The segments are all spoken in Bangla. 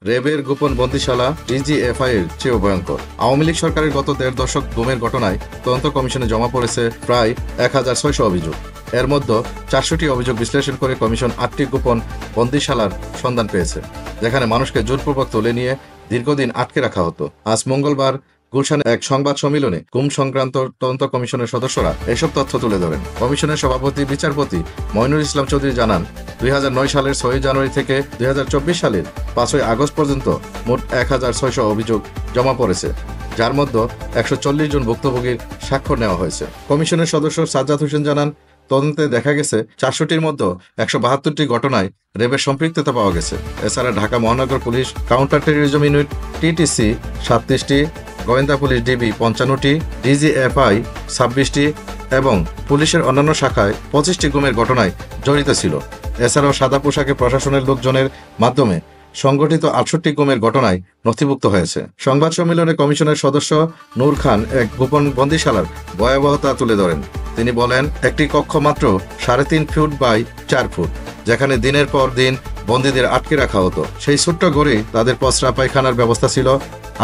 র্যাবের গোপন বন্দিশালা ডিজিএফআই এর চেয়েও ভয়ঙ্কর। আওয়ামী লীগ সরকারের গত ১.৫ দশক গুমের ঘটনায় তদন্ত কমিশনে জমা পড়েছে প্রায় ১,৬০০ অভিযোগ। এর মধ্যে ৪০০টি অভিযোগ বিশ্লেষণ করে কমিশন ৮টি গোপন বন্দিশালার সন্ধান পেয়েছে, যেখানে মানুষকে জোরপূর্বক তুলে নিয়ে দীর্ঘদিন আটকে রাখা হতো। আজ মঙ্গলবার গুলশানে এক সংবাদ সম্মেলনে গুম সংক্রান্ত তদন্ত কমিশনের সদস্যরা এসব তথ্য তুলে ধরেন। কমিশনের সভাপতি বিচারপতি মইনুল ইসলাম চৌধুরী জানান, ২০০৯ সালের ৬ জানুয়ারি থেকে ২০২৪ সালের ৫ আগস্ট পর্যন্ত মোট ১,৬০০ অভিযোগ জমা পড়েছে, যার মধ্যে ১৪০ জন ভুক্তভোগীর স্বাক্ষর নেওয়া হয়েছে। কমিশনের সদস্য সাজ্জাদ হোসেন জানান, তদন্তে দেখা গেছে ৪০০টির মধ্যে ১৭২টি ঘটনায় র্যাবের সম্পৃক্ততা পাওয়া গেছে। এছাড়া ঢাকা মহানগর police counter terrorism unit TTC ৩৭টি, গোয়েন্দা পুলিশ ডিবি ৫৫টি, ডিজিএফআই ২৬টি এবং পুলিশের অন্যান্য শাখায় ২৫টি গুমের ঘটনায় জড়িত ছিল। এছাড়াও সাদা পোশাকে প্রশাসনের লোকজনের মাধ্যমে সংগঠিত ৬৮ গুমের ঘটনায় নথিভুক্ত হয়েছে। সংবাদ সম্মেলনে কমিশনের সদস্য নূর খান এক গোপন বন্দিশালার ভয়াবহতা তুলে ধরেন। তিনি বলেন, একটি কক্ষ মাত্র ৩.৫ ফুট বাই ৪ ফুট, যেখানে দিনের পর দিন বন্দীদের আটকে রাখা হতো। সেই ছোট্ট ঘরে তাদের পচরা পায়খানার ব্যবস্থা ছিল,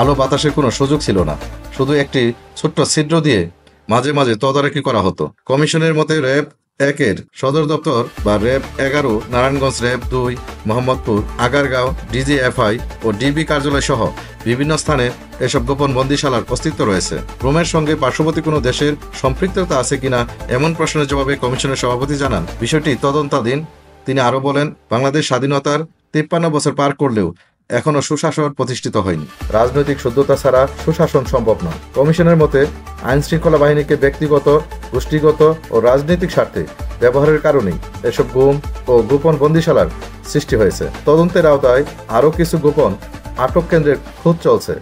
আলো বাতাসের কোনো সুযোগ ছিল না, শুধু একটি ছোট্ট ছিদ্র দিয়ে মাঝে মাঝে তদারকি করা হতো। কমিশনের মতে র্যাব ১-এর সদর দপ্তর বা RAB ১১, Narayanganj, RAB ২, Mohammadpur, Agargaon, DGFI ও ডিবি কার্যালয় সহ বিভিন্ন স্থানে এসব গোপন বন্দিশালার অস্তিত্ব রয়েছে। রোমের সঙ্গে পার্শ্ববর্তী কোনো দেশের সম্পৃক্ততা আছে কিনা এমন প্রশ্নের জবাবে কমিশনের সভাপতি জানান, বিষয়টি তদন্তাধীন। তিনি আরও বলেন, বাংলাদেশ স্বাধীনতার ৫৩ বছর পার করলেও এখনো সুশাসন প্রতিষ্ঠিত হয়নি। রাজনৈতিক শুদ্ধতা ছাড়া সুশাসন সম্ভব নয়। কমিশনের মতে আইন শৃঙ্খলা বাহিনীকে ব্যক্তিগত, গোষ্ঠীগত ও রাজনৈতিক স্বার্থে ব্যবহারের কারণেই এসব গুম ও গোপন বন্দিশালার সৃষ্টি হয়েছে। তদন্তের আওতায় আরও কিছু গোপন আটক কেন্দ্রের খোঁজ চলছে।